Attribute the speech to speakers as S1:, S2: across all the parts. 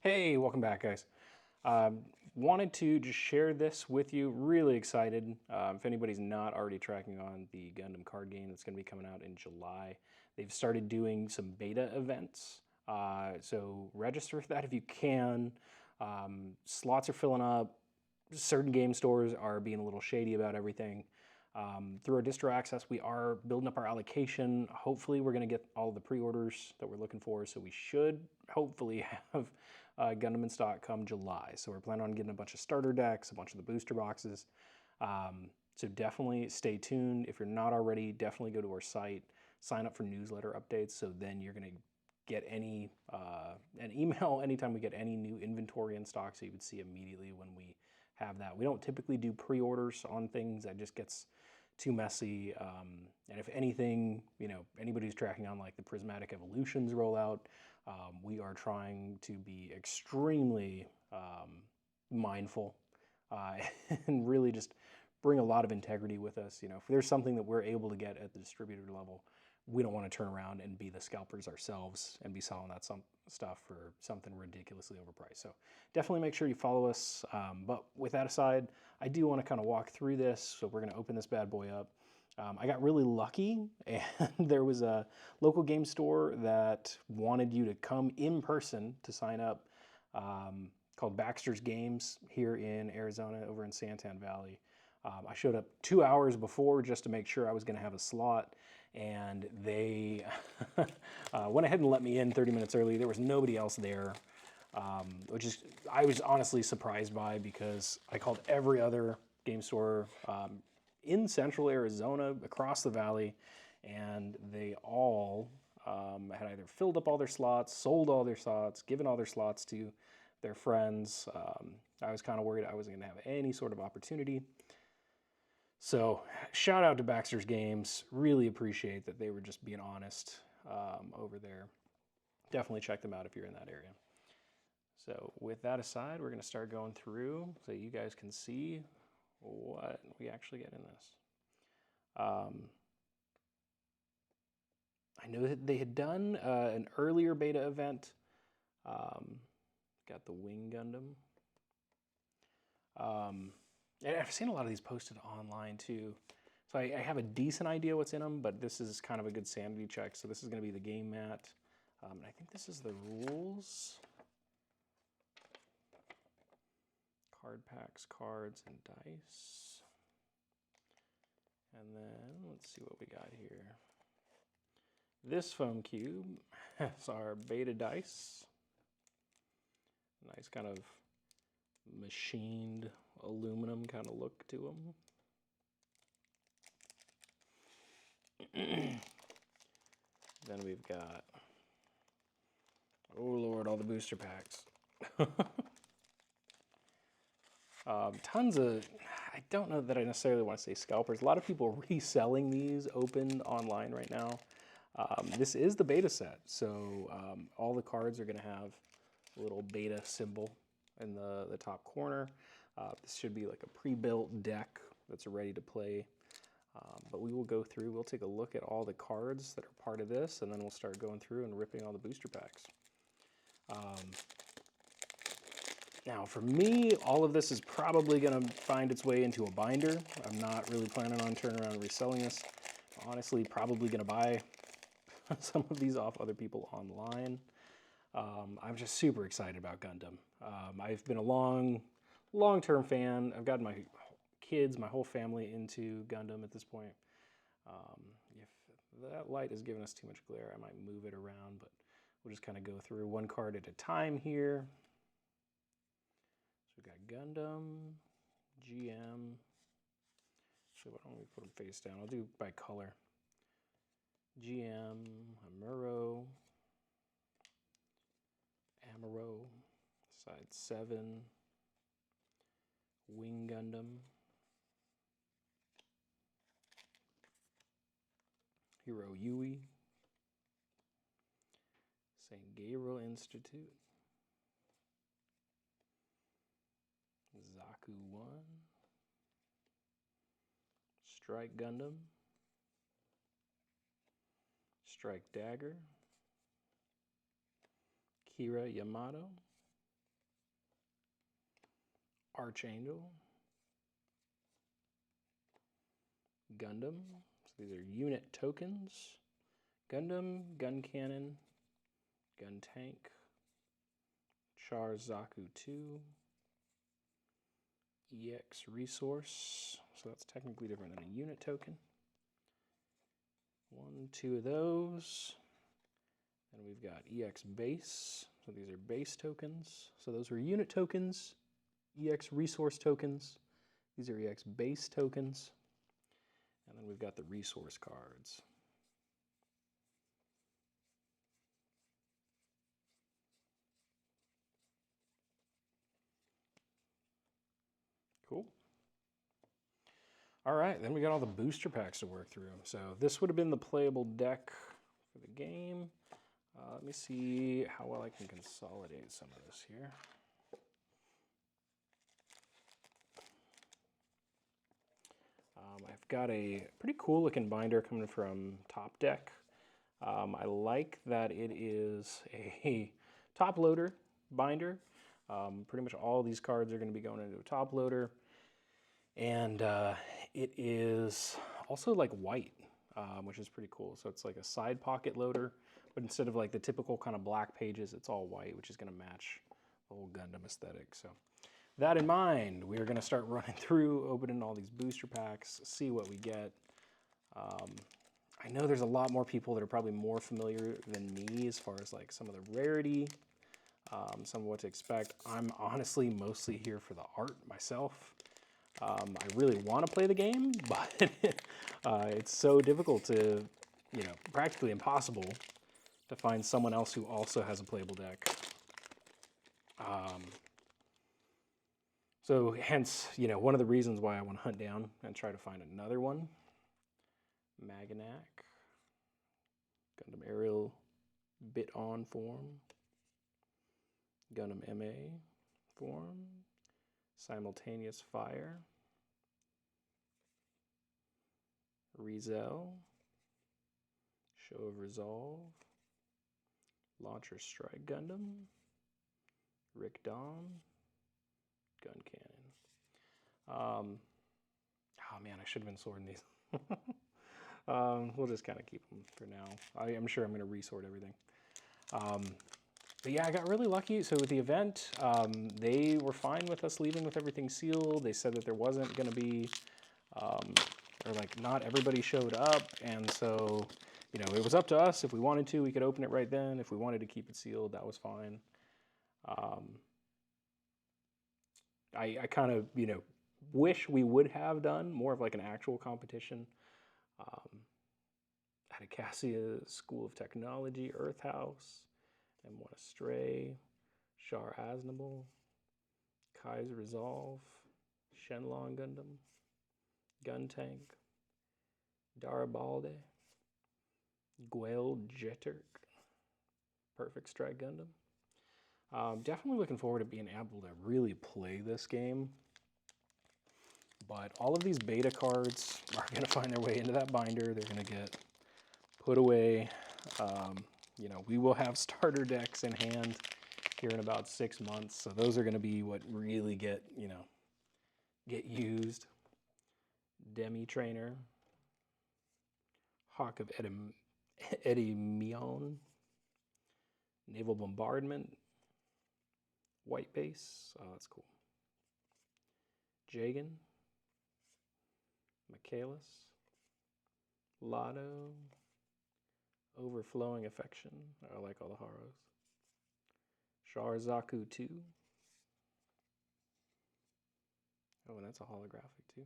S1: Hey, welcome back, guys. Wanted to just share this with you. Really excited. If anybody's not already tracking on the Gundam card game that's going to be coming out in July, they've started doing some beta events. So register for that if you can. Slots are filling up. Certain game stores are being a little shady about everything. Through our distro access, we are building up our allocation. Hopefully, we're going to get all the pre-orders that we're looking for. So we should hopefully have Gundam in stock come July. So we're planning on getting a bunch of starter decks, a bunch of the booster boxes. So definitely stay tuned. If you're not already, definitely go to our site, sign up for newsletter updates. So then you're going to get an email anytime we get any new inventory in stock. So you would see immediately when we have that. We don't typically do pre-orders on things. That just gets too messy. And if anything, anybody who's tracking on like the Prismatic Evolutions rollout, we are trying to be extremely mindful and really just bring a lot of integrity with us. If there's something that we're able to get at the distributor level, we don't want to turn around and be the scalpers ourselves and be selling that stuff for something ridiculously overpriced. So definitely make sure you follow us. But with that aside, I do want to kind of walk through this. So we're going to open this bad boy up. I got really lucky, and there was a local game store that wanted you to come in person to sign up, called Baxter's Games here in Arizona, over in Santan Valley. I showed up 2 hours before just to make sure I was going to have a slot, and they went ahead and let me in 30 minutes early. There was nobody else there, which is I was honestly surprised by, because I called every other game store in central Arizona, across the valley, and they all had either filled up all their slots, sold all their slots, given all their slots to their friends. I was kind of worried I wasn't going to have any sort of opportunity. So shout out to Baxter's Games. Really appreciate that they were just being honest over there. Definitely check them out if you're in that area. So with that aside, we're going to start going through so you guys can see what we actually get in this. I know that they had done an earlier beta event. Got the Wing Gundam. And I've seen a lot of these posted online too. So I have a decent idea what's in them, but this is kind of a good sanity check. So this is going to be the game mat. And I think this is the rules. Card packs, cards, and dice. And then let's see what we got here. This foam cube is our beta dice. Nice kind of machined aluminum kind of look to them. Then we've got, oh Lord, all the booster packs. Tons of, I don't know that I necessarily want to say scalpers. A lot of people are reselling these open online right now. This is the beta set, so all the cards are going to have a little beta symbol in the top corner. This should be like a pre-built deck that's ready to play. But we will go through, we'll take a look at all the cards that are part of this, and then we'll start going through and ripping all the booster packs. Now, for me, all of this is probably going to find its way into a binder. I'm not really planning on turning around and reselling this. Honestly, probably going to buy some of these off other people online. I'm just super excited about Gundam. I've been a long-term fan. I've gotten my kids, my whole family into Gundam at this point. If that light is giving us too much glare, I might move it around, but we'll just kind of go through one card at a time here. So we've got Gundam, GM. So why don't we put them face down? I'll do by color. GM, Amuro, Side 7, Wing Gundam, Hero Yui, St. Gabriel Institute, Zaku 1, Strike Gundam, Strike Dagger, Kira Yamato, Archangel, Gundam. So these are unit tokens. Gundam, Gun Cannon, Gun Tank, Char Zaku 2, EX Resource. So that's technically different than a unit token. 1, 2 of those. And we've got EX Base. So these are base tokens. So those are unit tokens, EX Resource tokens. These are EX Base tokens. And then we've got the resource cards. Cool. All right, then we got all the booster packs to work through. So this would have been the playable deck for the game. Let me see how well I can consolidate some of this here. I've got a pretty cool looking binder coming from Top Deck. I like that it is a top loader binder. Pretty much all these cards are going to be going into a top loader. And it is also like white, which is pretty cool. So it's like a side pocket loader, but instead of like the typical kind of black pages, it's all white, which is going to match the whole Gundam aesthetic. So that in mind, we're going to start running through, opening all these booster packs, see what we get. I know there's a lot more people that are probably more familiar than me as far as like some of the rarity, some of what to expect. I'm honestly mostly here for the art myself. I really want to play the game, but it's so difficult to, practically impossible to find someone else who also has a playable deck. So hence, one of the reasons why I want to hunt down and try to find another one. Maganak, Gundam Aerial Bit-On form, Gundam MA form, Simultaneous Fire, Rizel, Show of Resolve, Launcher Strike Gundam, Rick Dom, Gun Cannon. Oh man, I should have been sorting these. We'll just kind of keep them for now. I'm sure I'm going to resort everything. But yeah, I got really lucky. So with the event, they were fine with us leaving with everything sealed. They said that there wasn't going to be, or like not everybody showed up. And so, it was up to us. If we wanted to, we could open it right then. If we wanted to keep it sealed, that was fine. I kind of, wish we would have done more of like an actual competition. Acacia School of Technology, Earth House, M1 Astray, Char Aznable, Kai's Resolve, Shenlong Gundam, Gun Tank, Darabalde, Guel Jeterk, Perfect Strike Gundam. Definitely looking forward to being able to really play this game. But all of these beta cards are going to find their way into that binder. They're going to get put away. We will have starter decks in hand here in about 6 months. So those are going to be what really get used. Demi Trainer, Hawk of Edimion, Naval Bombardment, White Base. Oh, that's cool. Jagan, Michaelis, Lotto, Overflowing Affection. I like all the Haros. Char Zaku 2. Oh, and that's a holographic too.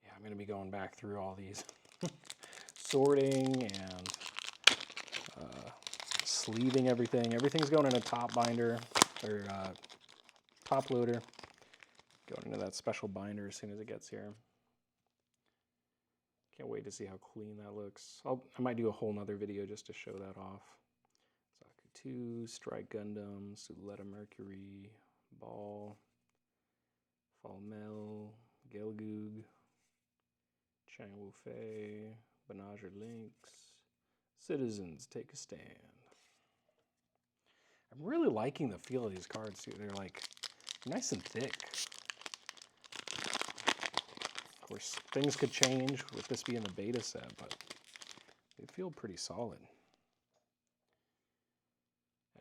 S1: Yeah, I'm going to be going back through all these, sorting and sleeving everything. Everything's going in a top binder, or top loader. Going into that special binder as soon as it gets here. Can't wait to see how clean that looks. I might do a whole nother video just to show that off. Zaku 2, Strike Gundam, Suletta Mercury, Ball, Falmel, Gelgoog, Chang Wu-Fei, Benager Lynx, Citizens Take a Stand. I'm really liking the feel of these cards too. They're like, Nice and thick. Of course, things could change with this being the beta set, but they feel pretty solid.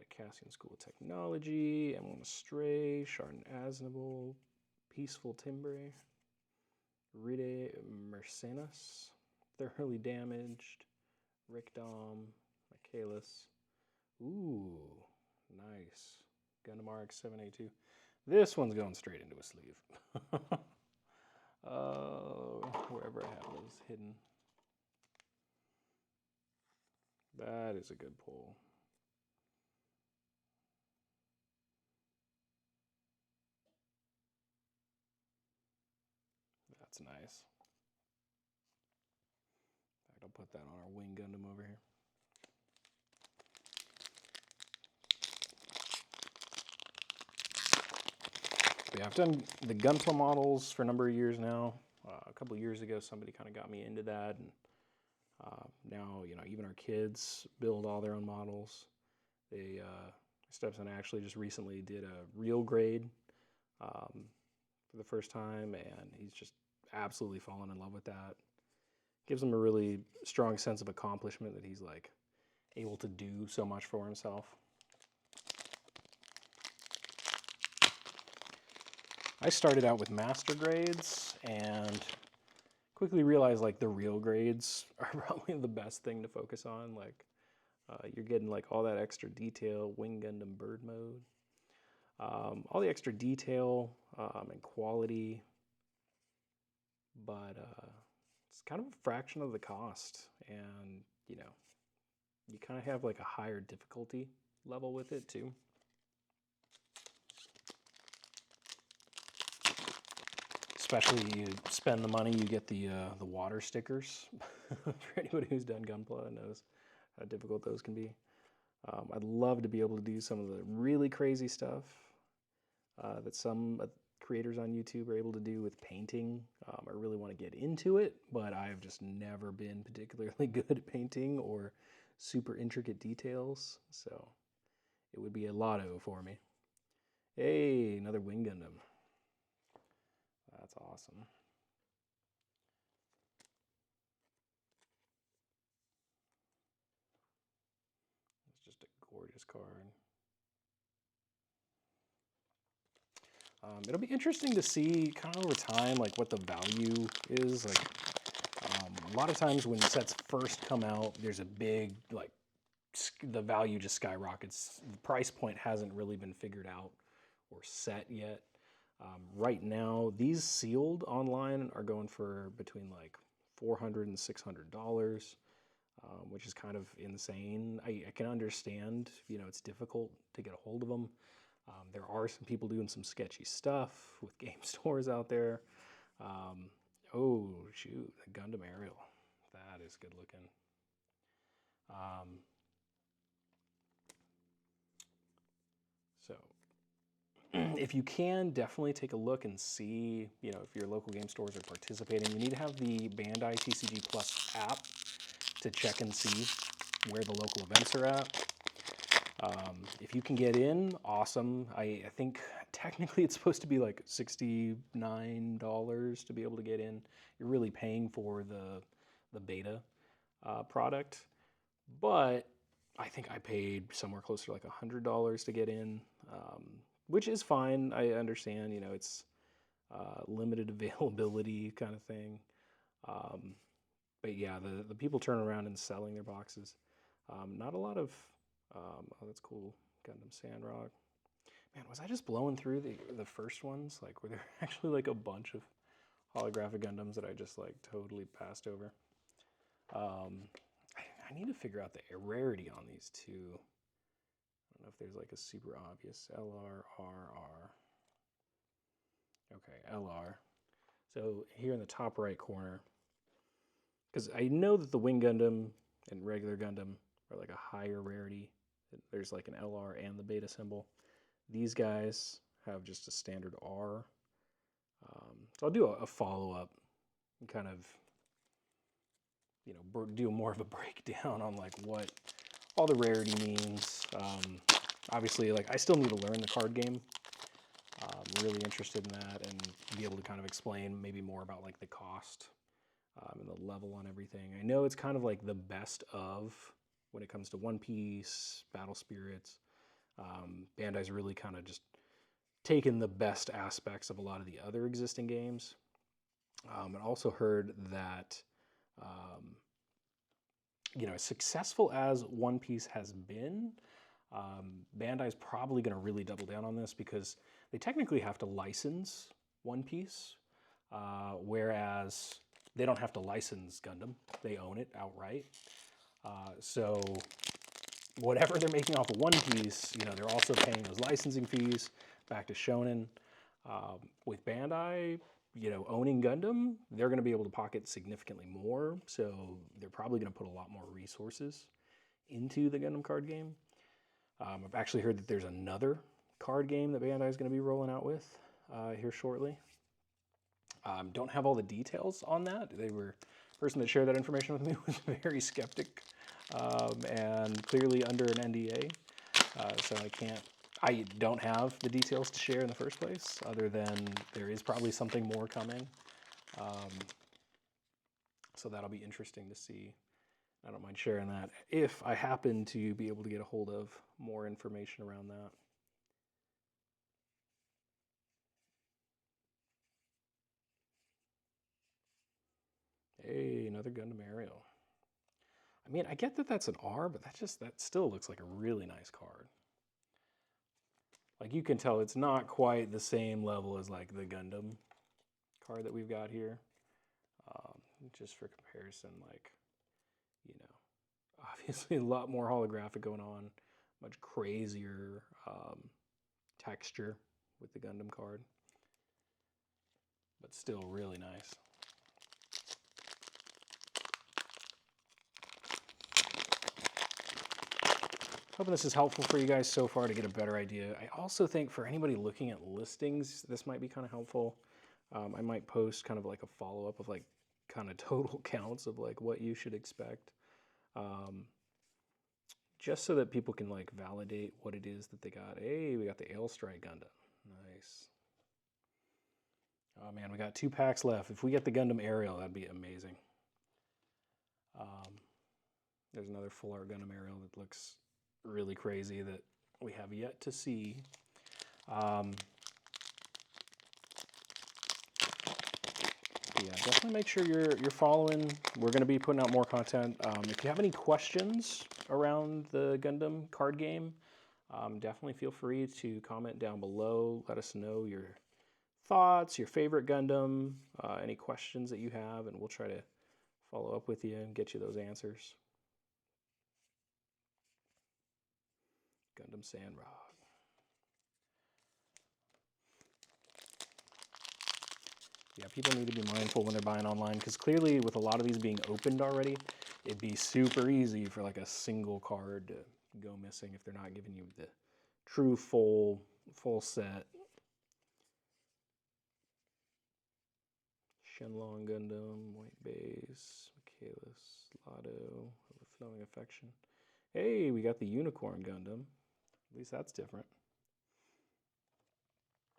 S1: At Cassian School of Technology, M1 Astray, Chardon Aznable, Peaceful Timbre, Ride Mercenas, Thoroughly Damaged, Rickdom, Michaelis. Ooh, nice. Gundam RX 782. This one's going straight into a sleeve. Wherever I have those hidden. That is a good pull. That's nice. I'll put that on our Wing Gundam over here. Yeah, I've done the Gunpla models for a number of years now. A couple of years ago, somebody kind of got me into that, and now, you know, even our kids build all their own models. They Stepson actually just recently did a real grade for the first time, and he's just absolutely fallen in love with that. Gives him a really strong sense of accomplishment that he's like able to do so much for himself. I started out with master grades and quickly realized like the real grades are probably the best thing to focus on. Like you're getting like all that extra detail, Wing Gundam bird mode, all the extra detail and quality, but it's kind of a fraction of the cost, and you know, you kind of have like a higher difficulty level with it too. Especially you spend the money, you get the water stickers. For anybody who's done Gunpla knows how difficult those can be. I'd love to be able to do some of the really crazy stuff that some creators on YouTube are able to do with painting. I really want to get into it, but I've just never been particularly good at painting or super intricate details, so it would be a lotto for me. Hey, another Wing Gundam. That's awesome. It's just a gorgeous card. It'll be interesting to see kind of over time, like what the value is. Like a lot of times when sets first come out, there's a big like the value just skyrockets. The price point hasn't really been figured out or set yet. Right now, these sealed online are going for between like $400 and $600, which is kind of insane. I can understand, you know, it's difficult to get a hold of them. There are some people doing some sketchy stuff with game stores out there. Oh, shoot, the Gundam Aerial. That is good looking. So, if you can, definitely take a look and see, you know, if your local game stores are participating. You need to have the Bandai TCG Plus app to check and see where the local events are at. If you can get in, awesome. I think technically it's supposed to be like $69 to be able to get in. You're really paying for the beta product, but I think I paid somewhere closer to like $100 to get in, which is fine. I understand, you know, it's limited availability kind of thing. But yeah, the people turning around and selling their boxes. Not a lot of, oh, that's cool. Gundam Sandrock. Man, was I just blowing through the first ones? Like, were there actually like a bunch of holographic Gundams that I just like totally passed over? I need to figure out the rarity on these two. I don't know if there's like a super obvious LR, RR. Okay, LR. So here in the top right corner, because I know that the Wing Gundam and regular Gundam are like a higher rarity. There's like an LR and the beta symbol. These guys have just a standard R. So I'll do a follow-up and kind of, you know, do more of a breakdown on like what all the rarity means. Obviously, like I still need to learn the card game. really interested in that and be able to kind of explain maybe more about like the cost and the level on everything. I know it's kind of like the best of when it comes to One Piece, Battle Spirits. Bandai's really kind of just taken the best aspects of a lot of the other existing games. I also heard that, as successful as One Piece has been, Bandai's probably going to really double down on this because they technically have to license One Piece, whereas they don't have to license Gundam. They own it outright. So whatever they're making off of One Piece, they're also paying those licensing fees back to Shonen. With Bandai, owning Gundam, they're going to be able to pocket significantly more. So they're probably going to put a lot more resources into the Gundam card game. I've actually heard that there's another card game that Bandai is going to be rolling out with here shortly. Don't have all the details on that. The person that shared that information with me was very skeptic and clearly under an NDA. So I don't have the details to share in the first place, other than there is probably something more coming. So that'll be interesting to see. I don't mind sharing that if I happen to be able to get a hold of more information around that. Hey, another Gundam aerial. I mean, I get that that's an R, but that still looks like a really nice card. Like, you can tell it's not quite the same level as like the Gundam card that we've got here. Just for comparison, like, obviously a lot more holographic going on, much crazier texture with the Gundam card, but still really nice. Hoping this is helpful for you guys so far to get a better idea. I also think for anybody looking at listings, this might be kind of helpful. I might post kind of like a follow-up of like kind of total counts of like what you should expect. Just so that people can like validate what it is that they got. Hey, we got the Ailstrike Gundam. Nice. Oh man, we got 2 packs left. If we get the Gundam Aerial, that'd be amazing. There's another full art Gundam Aerial that looks really crazy that we have yet to see. Yeah, definitely make sure you're following. We're going to be putting out more content. If you have any questions around the Gundam card game, definitely feel free to comment down below. Let us know your thoughts, your favorite Gundam, any questions that you have, and we'll try to follow up with you and get you those answers. Gundam Sandrock. Yeah, people need to be mindful when they're buying online, because clearly with a lot of these being opened already, it'd be super easy for like a single card to go missing if they're not giving you the true full set. Shenlong Gundam, White Base, Michaelis, Lotto, Overflowing Affection. Hey, we got the Unicorn Gundam. At least that's different.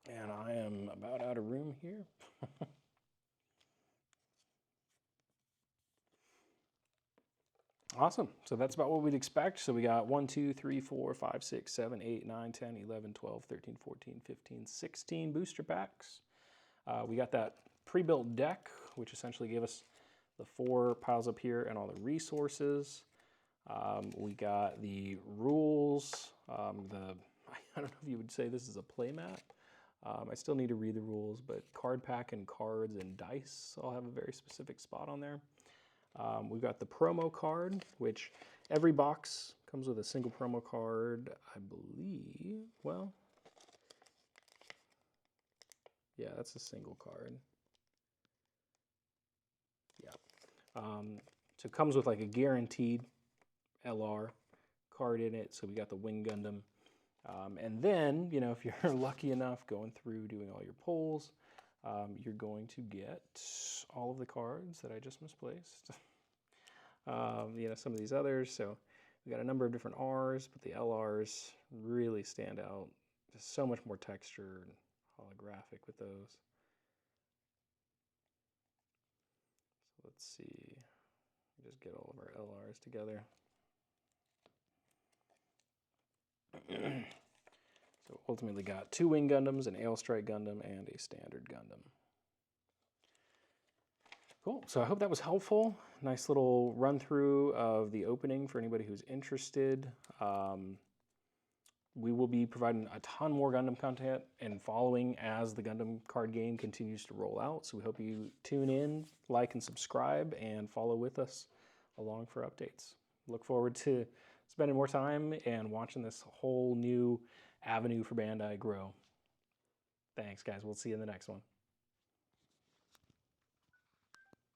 S1: And I am about out of room here. Awesome. So that's about what we'd expect. So we got 1, 2, 3, 4, 5, 6, 7, 8, 9, 10, 11, 12, 13, 14, 15, 16 booster packs. We got that pre-built deck, which essentially gave us the 4 piles up here and all the resources. We got the rules. I don't know if you would say this is a playmat. I still need to read the rules, but card pack and cards and dice all have a very specific spot on there. We've got the promo card, which every box comes with a single promo card, I believe. Well, yeah, that's a single card. Yeah. So it comes with like a guaranteed LR card in it. So we got the Wing Gundam. And then, if you're lucky enough going through doing all your polls, you're going to get all of the cards that I just misplaced. Some of these others. So we got a number of different Rs, but the LRs really stand out. Just so much more texture and holographic with those. So let's see. Just get all of our LRs together. So ultimately got 2 Wing Gundams, an Ale Strike Gundam, and a Standard Gundam. Cool, so I hope that was helpful. Nice little run through of the opening for anybody who's interested. We will be providing a ton more Gundam content and following as the Gundam card game continues to roll out. So we hope you tune in, like and subscribe, and follow with us along for updates. Look forward to spending more time and watching this whole new avenue for Bandai grow. Thanks, guys. We'll see you in the next one.